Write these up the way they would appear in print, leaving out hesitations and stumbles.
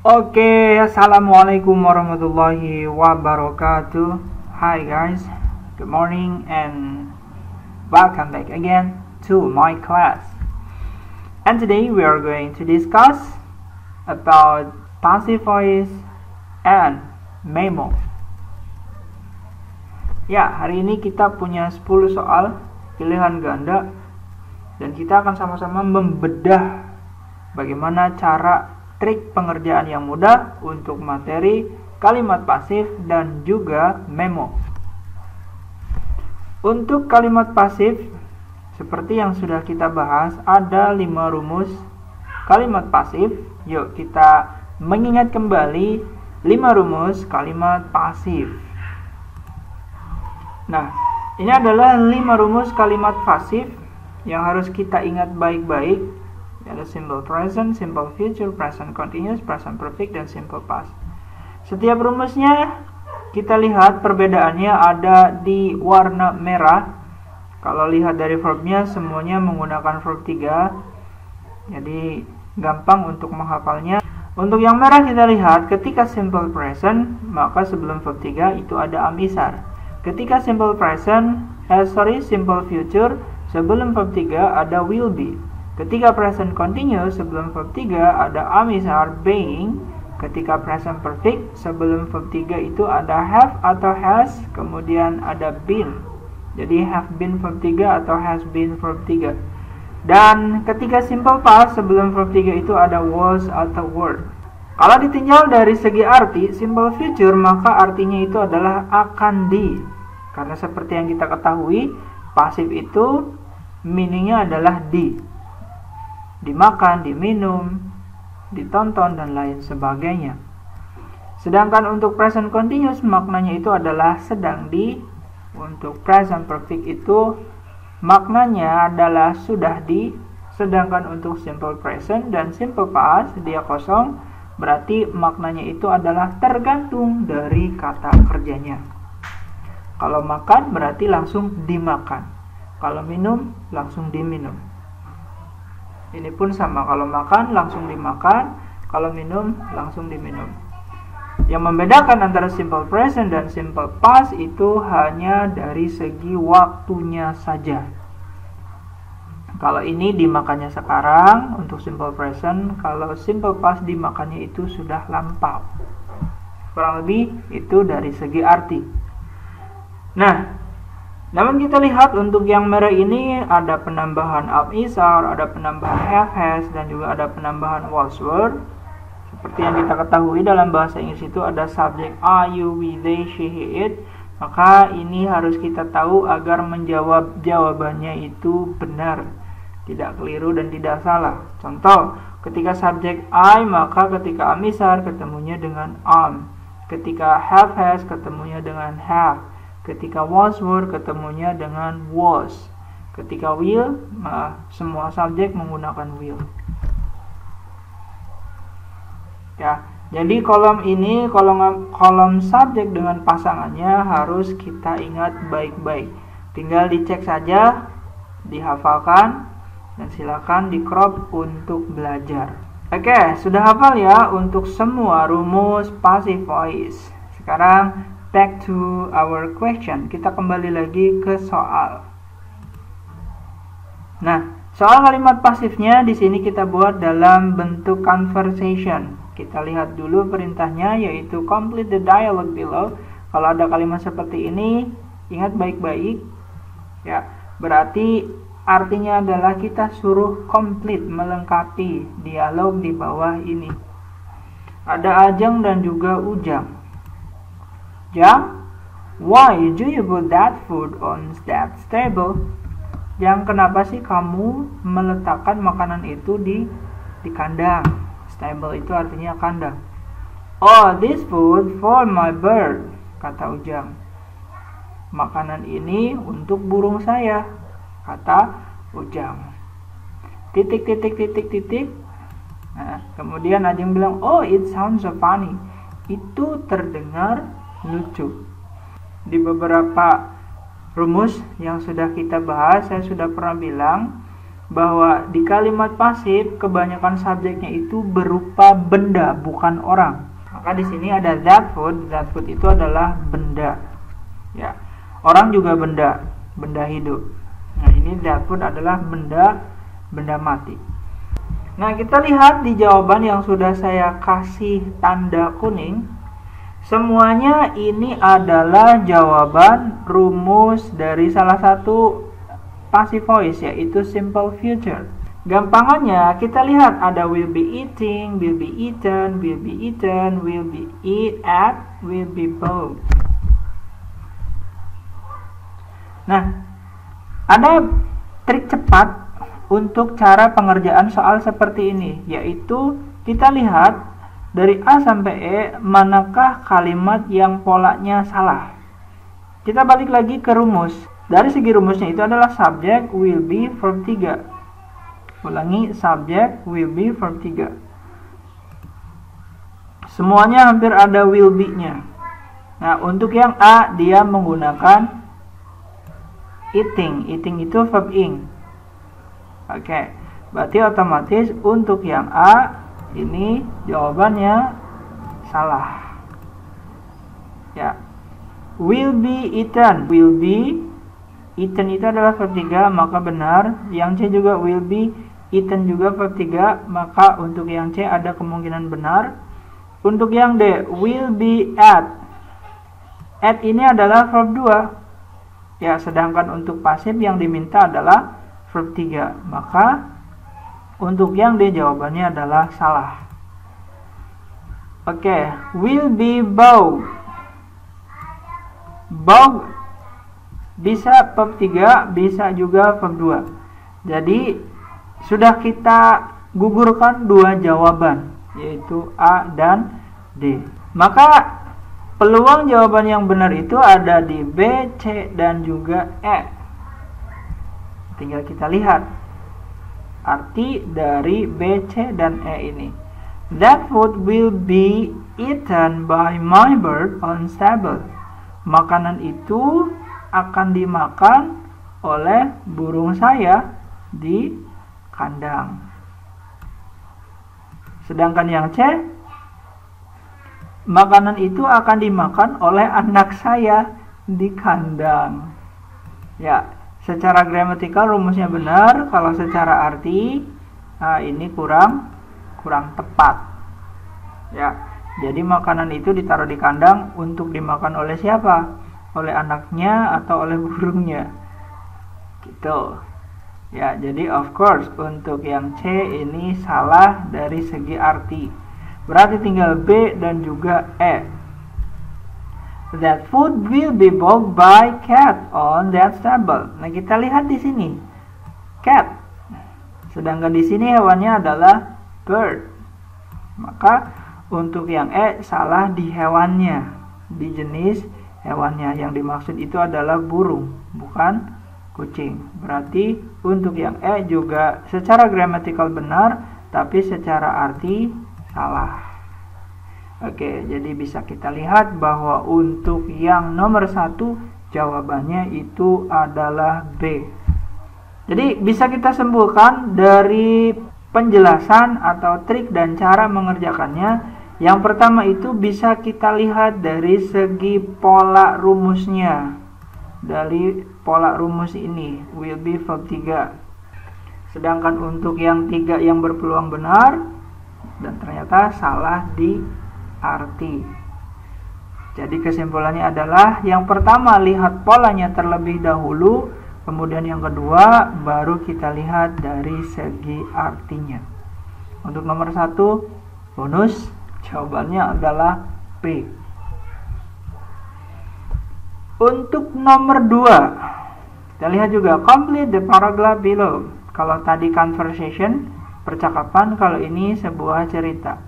Oke, assalamualaikum warahmatullahi wabarakatuh. Hi guys, good morning and welcome back again to my class. And today we are going to discuss about passive voice and memo. Ya, hari ini kita punya 10 soal pilihan ganda dan kita akan sama-sama membedah bagaimana cara trik pengerjaan yang mudah untuk materi kalimat pasif dan juga memo. Untuk kalimat pasif, seperti yang sudah kita bahas, ada 5 rumus kalimat pasif. Yuk kita mengingat kembali 5 rumus kalimat pasif. Nah, ini adalah 5 rumus kalimat pasif yang harus kita ingat baik-baik. Ada simple present, simple future, present continuous, present perfect, dan simple past. Setiap rumusnya kita lihat perbedaannya ada di warna merah. Kalau lihat dari verbnya semuanya menggunakan verb 3. Jadi gampang untuk menghafalnya. Untuk yang merah kita lihat ketika simple present maka sebelum verb 3 itu ada amisar. Ketika simple future sebelum verb 3 ada will be. Ketika present continuous sebelum verb 3 ada amisar being. Ketika present perfect sebelum verb 3 itu ada have atau has, kemudian ada been. Jadi have been verb 3 atau has been verb 3. Dan ketika simple past sebelum verb 3 itu ada was atau were. Kalau ditinjau dari segi arti simple future maka artinya itu adalah akan di. Karena seperti yang kita ketahui pasif itu meaningnya adalah di. Dimakan, diminum, ditonton, dan lain sebagainya. Sedangkan untuk present continuous maknanya itu adalah sedang di. Untuk present perfect itu maknanya adalah sudah di. Sedangkan untuk simple present dan simple past dia kosong, berarti maknanya itu adalah tergantung dari kata kerjanya. Kalau makan berarti langsung dimakan. Kalau minum langsung diminum. Ini pun sama, kalau makan langsung dimakan, kalau minum langsung diminum. Yang membedakan antara simple present dan simple past itu hanya dari segi waktunya saja. Kalau ini dimakannya sekarang untuk simple present, kalau simple past dimakannya itu sudah lampau. Kurang lebih itu dari segi arti. Nah, namun kita lihat untuk yang merah ini ada penambahan amisar, ada penambahan have, has, dan juga ada penambahan was, were. Seperti yang kita ketahui dalam bahasa Inggris itu ada subjek I, you, we, they, she, he, it. Maka ini harus kita tahu agar menjawab jawabannya itu benar, tidak keliru dan tidak salah. Contoh, ketika subjek I maka ketika amisar ketemunya dengan am. Ketika have, has ketemunya dengan have. Ketika was, were ketemunya dengan was. Ketika will, semua subjek menggunakan will. Ya, jadi kolom ini, kolom subjek dengan pasangannya harus kita ingat baik-baik. Tinggal dicek saja, dihafalkan, dan silakan di crop untuk belajar. Oke, sudah hafal ya untuk semua rumus passive voice. Sekarang back to our question. Kita kembali lagi ke soal. Nah, soal kalimat pasifnya di sini kita buat dalam bentuk conversation. Kita lihat dulu perintahnya yaitu complete the dialogue below. Kalau ada kalimat seperti ini, ingat baik-baik. Ya, berarti artinya adalah kita suruh complete, melengkapi dialog di bawah ini. Ada Ajeng dan juga Ujang. Jang, why do you put that food on that table? Jang, kenapa sih kamu meletakkan makanan itu di kandang? Stable itu artinya kandang. Oh, this food for my bird, kata Ujang. Makanan ini untuk burung saya, kata Ujang. Titik. Nah, kemudian Ajeng bilang, oh, it sounds so funny. Itu terdengar lucu. Di beberapa rumus yang sudah kita bahas, saya sudah pernah bilang bahwa di kalimat pasif kebanyakan subjeknya itu berupa benda, bukan orang. Maka di sini ada that food. That food itu adalah benda. Ya. Orang juga benda, benda hidup. Nah, ini that food adalah benda mati. Nah, kita lihat di jawaban yang sudah saya kasih tanda kuning. Semuanya ini adalah jawaban rumus dari salah satu passive voice, yaitu simple future. Gampangannya kita lihat ada will be eating, will be eaten, will be eaten, will be eat at, will be bought. Nah, ada trik cepat untuk cara pengerjaan soal seperti ini, yaitu kita lihat dari A sampai E manakah kalimat yang polanya salah. Kita balik lagi ke rumus. Dari segi rumusnya itu adalah subject, will be, verb 3. Ulangi, subject, will be, verb 3. Semuanya hampir ada will be-nya. Nah, untuk yang A, dia menggunakan eating. Eating itu verb ing. Oke, berarti otomatis untuk yang A, ini jawabannya salah. Ya, will be eaten. Will be eaten itu adalah verb 3, maka benar. Yang C juga will be eaten juga verb 3, maka untuk yang C ada kemungkinan benar. Untuk yang D, will be at. At ini adalah verb 2. Ya, sedangkan untuk pasif yang diminta adalah verb 3, maka untuk yang D jawabannya adalah salah. Oke, will be bought. Bought bisa verb 3, bisa juga verb 2. Jadi sudah kita gugurkan dua jawaban, yaitu A dan D. Maka peluang jawaban yang benar itu ada di B, C, dan juga E. Tinggal kita lihat arti dari B, C, dan E ini. That food will be eaten by my bird on stable. Makanan itu akan dimakan oleh burung saya di kandang. Sedangkan yang C, makanan itu akan dimakan oleh anak saya di kandang. Ya, secara gramatikal rumusnya benar, kalau secara arti ini kurang tepat. Ya, jadi makanan itu ditaruh di kandang untuk dimakan oleh siapa? Oleh anaknya atau oleh burungnya? Gitu. Ya, jadi of course untuk yang C ini salah dari segi arti. Berarti tinggal B dan juga E. That food will be bought by cat on that stable. Nah, kita lihat di sini. Cat. Sedangkan di sini hewannya adalah bird. Maka untuk yang E salah di hewannya, di jenis hewannya. Yang dimaksud itu adalah burung, bukan kucing. Berarti untuk yang E juga secara gramatikal benar, tapi secara arti salah. Oke, jadi bisa kita lihat bahwa untuk yang nomor 1 jawabannya itu adalah B. Jadi bisa kita simpulkan dari penjelasan atau trik dan cara mengerjakannya. Yang pertama itu bisa kita lihat dari segi pola rumusnya. Dari pola rumus ini, will be verb 3. Sedangkan untuk yang 3 yang berpeluang benar dan ternyata salah di arti. Jadi kesimpulannya adalah yang pertama lihat polanya terlebih dahulu, kemudian yang kedua baru kita lihat dari segi artinya. Untuk nomor 1 bonus, jawabannya adalah B. Untuk nomor 2, kita lihat juga complete the paragraph below. Kalau tadi conversation, percakapan, kalau ini sebuah cerita.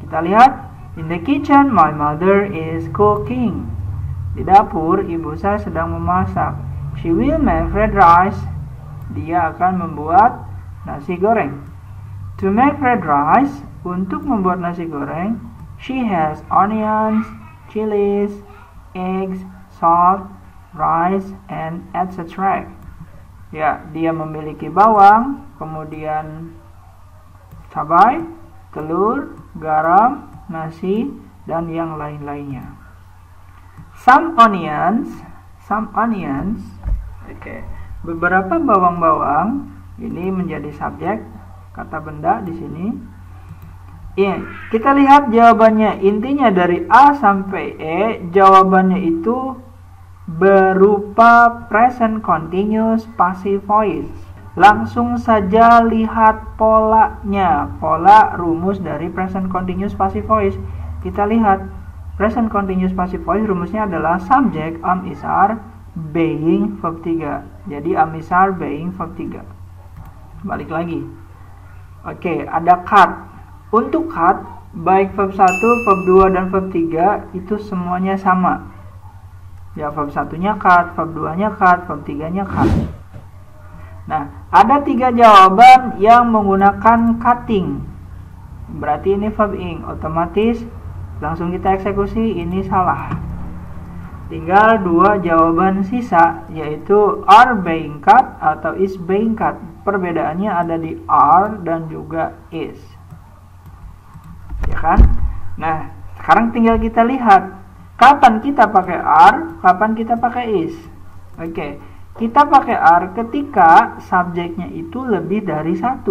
Kita lihat, in the kitchen my mother is cooking. Di dapur ibu saya sedang memasak. She will make fried rice. Dia akan membuat nasi goreng. To make fried rice, untuk membuat nasi goreng, she has onions, chilies, eggs, salt, rice, and etc. Ya, dia memiliki bawang, kemudian cabai, telur, garam, nasi, dan yang lain-lainnya. Some onions. Oke. Beberapa bawang-bawang ini menjadi subjek kata benda di sini. Ya, kita lihat jawabannya. Intinya dari A sampai E, jawabannya itu berupa present continuous passive voice. Langsung saja lihat polanya, pola rumus dari present continuous passive voice. Kita lihat present continuous passive voice rumusnya adalah subject, am, is, are, being, verb 3. Jadi am, is, are, being, verb 3. Balik lagi. Oke, ada cut. Untuk cut, baik verb 1, verb 2, dan verb 3 itu semuanya sama. Ya, verb 1-nya cut, verb 2-nya cut, verb 3-nya cut. Nah, ada 3 jawaban yang menggunakan cutting. Berarti ini verb ing. Otomatis langsung kita eksekusi, ini salah. Tinggal 2 jawaban sisa, yaitu are being cut atau is being cut. Perbedaannya ada di are dan juga is. Ya kan? Nah, sekarang tinggal kita lihat kapan kita pakai are, kapan kita pakai is. Oke, kita pakai are ketika subjeknya itu lebih dari 1.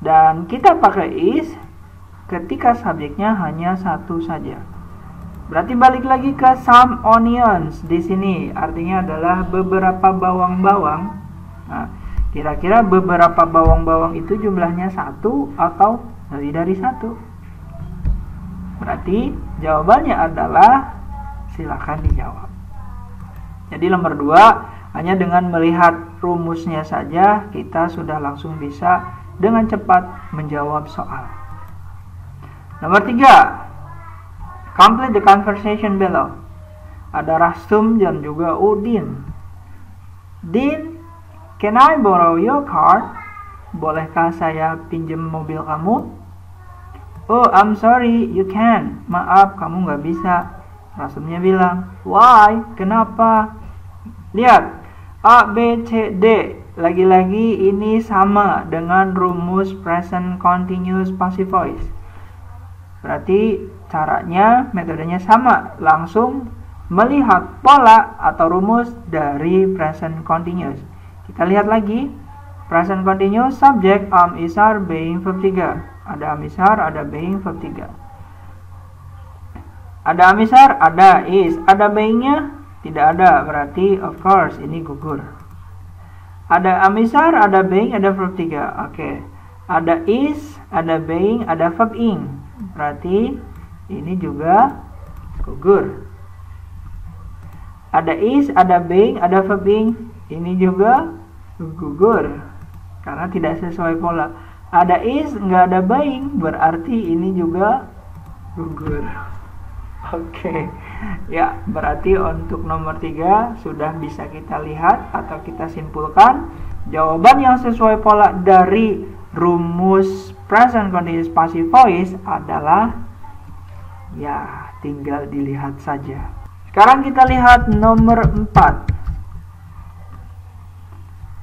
Dan kita pakai is ketika subjeknya hanya 1 saja. Berarti balik lagi ke some onions di sini, artinya adalah beberapa bawang-bawang. Nah, kira-kira beberapa bawang-bawang itu jumlahnya 1 atau lebih dari 1? Berarti jawabannya adalah silakan dijawab. Jadi nomor 2, hanya dengan melihat rumusnya saja kita sudah langsung bisa dengan cepat menjawab soal. Nomor 3, complete the conversation below. Ada Rastum dan juga Udin. Din, can I borrow your car? Bolehkah saya pinjam mobil kamu? Oh, I'm sorry, you can't. Maaf, kamu nggak bisa. Rasumnya bilang, why? Kenapa? Lihat, A, B, C, D. Lagi-lagi ini sama dengan rumus present continuous passive voice. Berarti caranya, metodenya sama. Langsung melihat pola atau rumus dari present continuous. Kita lihat lagi. Present continuous, subject, am, is, are, being, verb 3. Ada am, is, are, ada being, verb 3. Ada am, is, are, ada is. Ada being-nya? Tidak ada, berarti of course ini gugur. Ada am, is, are, ada being, ada verb 3. Oke. Ada is, ada being, ada verb ing. Berarti ini juga gugur. Ada is, ada being, ada verb ing. Ini juga gugur karena tidak sesuai pola. Ada is, nggak ada being, berarti ini juga gugur. Oke. Ya, berarti untuk nomor 3 sudah bisa kita lihat atau kita simpulkan jawaban yang sesuai pola dari rumus present continuous passive voice adalah, ya, tinggal dilihat saja. Sekarang kita lihat nomor 4.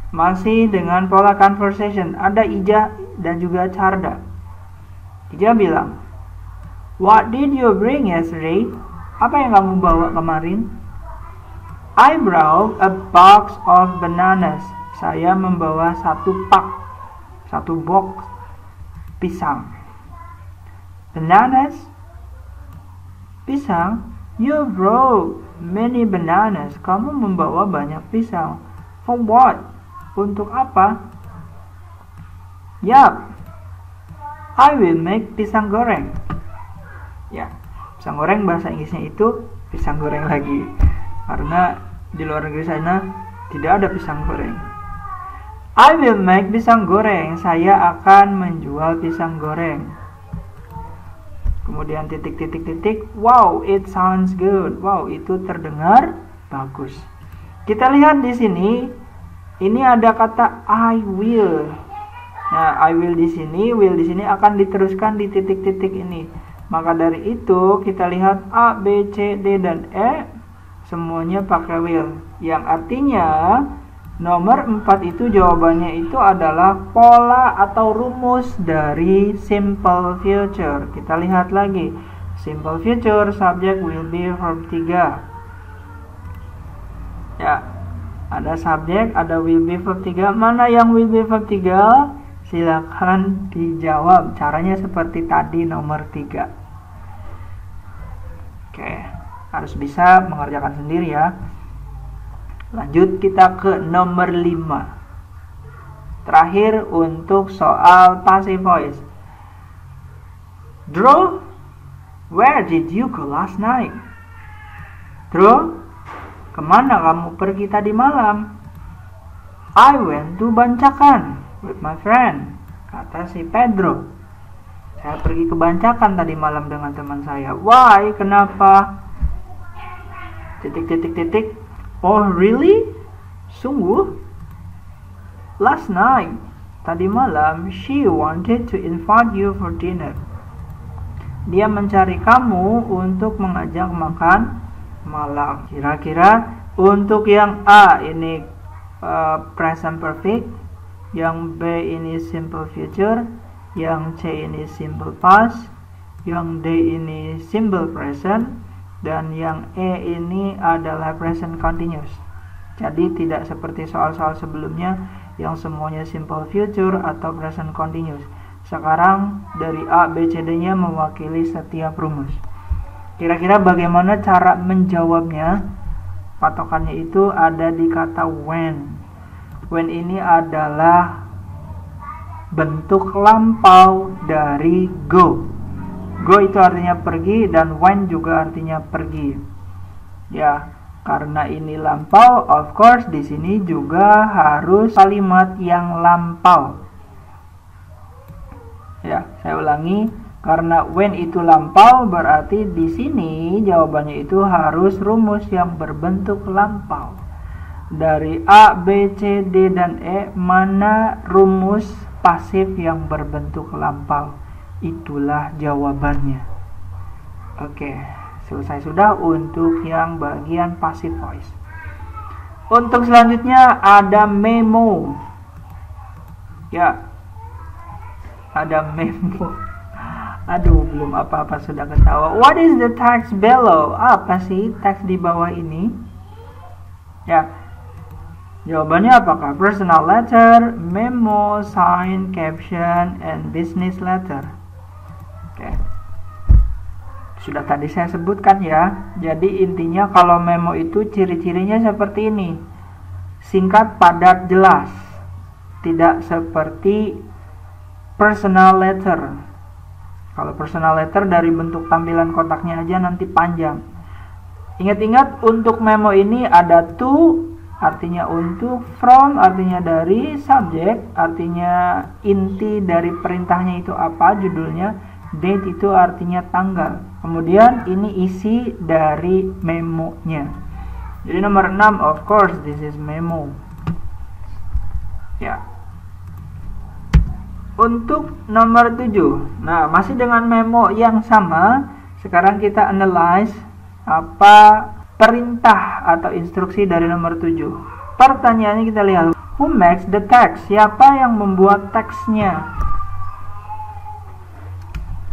Masih dengan pola conversation, ada Ija dan juga Carda. Ija bilang, what did you bring yesterday? Apa yang kamu bawa kemarin? I brought a box of bananas. Saya membawa satu box pisang. Bananas? Pisang? You brought many bananas. Kamu membawa banyak pisang. For what? Untuk apa? Yup, I will make pisang goreng. Ya, pisang goreng bahasa Inggrisnya itu pisang goreng lagi. Karena di luar negeri sana tidak ada pisang goreng. I will make pisang goreng. Saya akan menjual pisang goreng. Kemudian titik. Wow, it sounds good. Wow, itu terdengar bagus. Kita lihat di sini. Ini ada kata I will. Nah, I will di sini, will di sini akan diteruskan di titik-titik ini. Maka dari itu kita lihat A, B, C, D, dan E semuanya pakai will. Yang artinya Nomor 4 itu jawabannya itu adalah pola atau rumus dari simple future. Kita lihat lagi. Simple future, subject, will be, verb 3. Ya, ada subjek, ada will be, verb 3. Mana yang will be, verb 3? Silakan dijawab. Caranya seperti tadi nomor 3. Oke, harus bisa mengerjakan sendiri ya. Lanjut kita ke nomor 5. Terakhir untuk soal passive voice. Drew, where did you go last night? Drew, kemana kamu pergi tadi malam? I went to Bancakan with my friend, kata si Pedro. Saya pergi ke Bancakan tadi malam dengan teman saya. Why? Kenapa? Titik. Oh really? Sungguh? Last night, tadi malam, she wanted to invite you for dinner. Dia mencari kamu untuk mengajak makan malam. Kira-kira untuk yang A ini present perfect, yang B ini simple future, yang C ini simple past, yang D ini simple present, dan yang E ini adalah present continuous. Jadi tidak seperti soal-soal sebelumnya yang semuanya simple future atau present continuous. Sekarang dari A, B, C, D nya mewakili setiap rumus. Kira-kira bagaimana cara menjawabnya? Patokannya itu ada di kata when. When ini adalah bentuk lampau dari go. Go itu artinya pergi dan when juga artinya pergi. Ya, karena ini lampau, of course di sini juga harus kalimat yang lampau. Ya, saya ulangi, karena when itu lampau berarti di sini jawabannya itu harus rumus yang berbentuk lampau. Dari A, B, C, D, dan E, mana rumus pasif yang berbentuk lampau? Itulah jawabannya. Oke, selesai sudah untuk yang bagian passive voice. Untuk selanjutnya ada memo. Ya, ada memo. Aduh, belum apa-apa sudah ketawa. What is the text below? Apa sih teks di bawah ini? Ya, jawabannya apakah? Personal letter, memo, sign, caption, and business letter. Oke. Sudah tadi saya sebutkan ya. Jadi intinya kalau memo itu ciri-cirinya seperti ini. Singkat, padat, jelas. Tidak seperti personal letter. Kalau personal letter dari bentuk tampilan kotaknya aja nanti panjang. Ingat-ingat untuk memo ini ada to, artinya untuk, from, artinya dari, subject, artinya inti dari perintahnya itu apa, judulnya, date itu artinya tanggal. Kemudian ini isi dari memonya. Jadi nomor 6, of course, this is memo. Ya. Untuk nomor 7, nah masih dengan memo yang sama, sekarang kita analyze apa perintah atau instruksi dari nomor 7. Pertanyaannya kita lihat, who makes the text? Siapa yang membuat teksnya?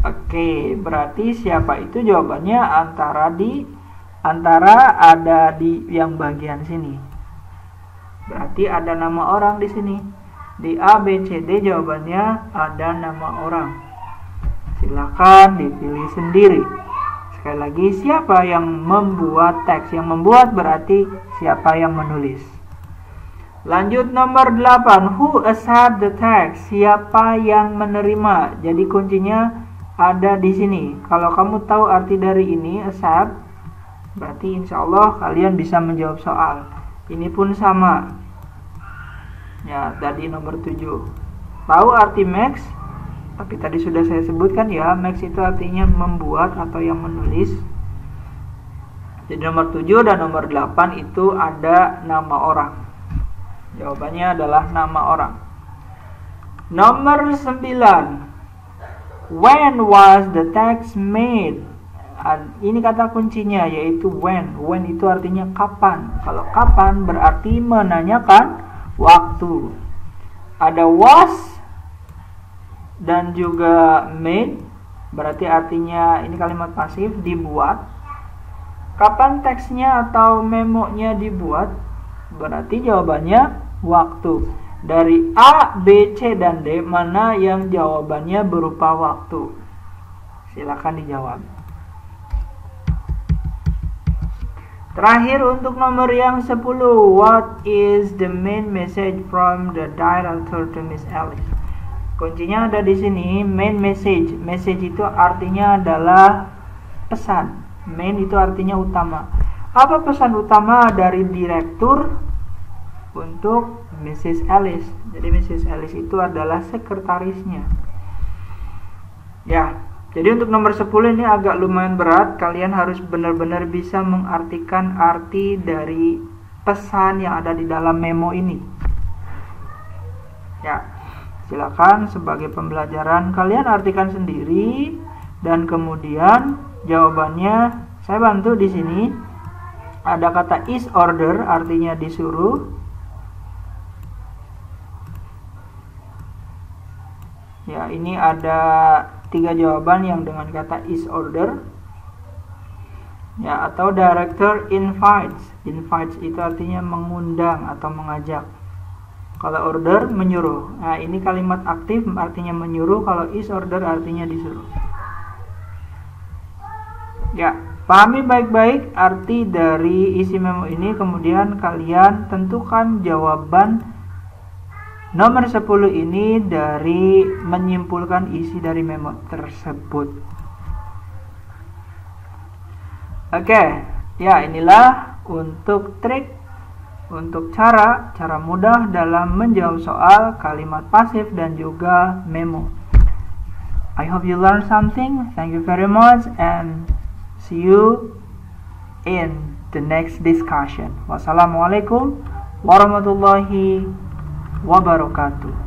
Oke, berarti siapa itu jawabannya antara ada di yang bagian sini. Berarti ada nama orang di sini. Di A, B, C, D jawabannya ada nama orang. Silakan dipilih sendiri. Sekali lagi, siapa yang membuat teks? Yang membuat berarti siapa yang menulis. Lanjut nomor 8. Who accept the text? Siapa yang menerima? Jadi kuncinya ada di sini. Kalau kamu tahu arti dari ini, accept, berarti insya Allah kalian bisa menjawab soal. Ini pun sama. Ya, tadi nomor 7. Tahu arti max? Tapi tadi sudah saya sebutkan ya, max itu artinya membuat atau yang menulis. Jadi nomor 7 dan nomor 8 itu ada nama orang. Jawabannya adalah nama orang. Nomor 9. When was the text made? Ini kata kuncinya yaitu when. When itu artinya kapan. Kalau kapan berarti menanyakan waktu. Ada was dan juga made, berarti artinya ini kalimat pasif, dibuat. Kapan teksnya atau memonya dibuat? Berarti jawabannya waktu. Dari A, B, C, dan D, mana yang jawabannya berupa waktu? Silakan dijawab. Terakhir untuk nomor yang 10. What is the main message from the director to Miss Alice? Kuncinya ada di sini, main message. Message itu artinya adalah pesan. Main itu artinya utama. Apa pesan utama dari direktur untuk Mrs. Alice? Jadi Mrs. Alice itu adalah sekretarisnya. Ya, jadi untuk nomor 10 ini agak lumayan berat. Kalian harus benar-benar bisa mengartikan arti dari pesan yang ada di dalam memo ini. Ya, silakan sebagai pembelajaran kalian artikan sendiri, dan kemudian jawabannya saya bantu di sini. Ada kata is order, artinya disuruh. Ya, ini ada 3 jawaban yang dengan kata is order. Ya, atau director invites. Invites itu artinya mengundang atau mengajak. Kalau order, menyuruh. Nah, ini kalimat aktif artinya menyuruh. Kalau is order artinya disuruh. Ya, pahami baik-baik arti dari isi memo ini. Kemudian kalian tentukan jawaban nomor 10 ini dari menyimpulkan isi dari memo tersebut. Oke, ya inilah untuk trik, untuk cara mudah dalam menjawab soal kalimat pasif dan juga memo. I hope you learned something. Thank you very much and see you in the next discussion. Wassalamualaikum warahmatullahi wabarakatuh.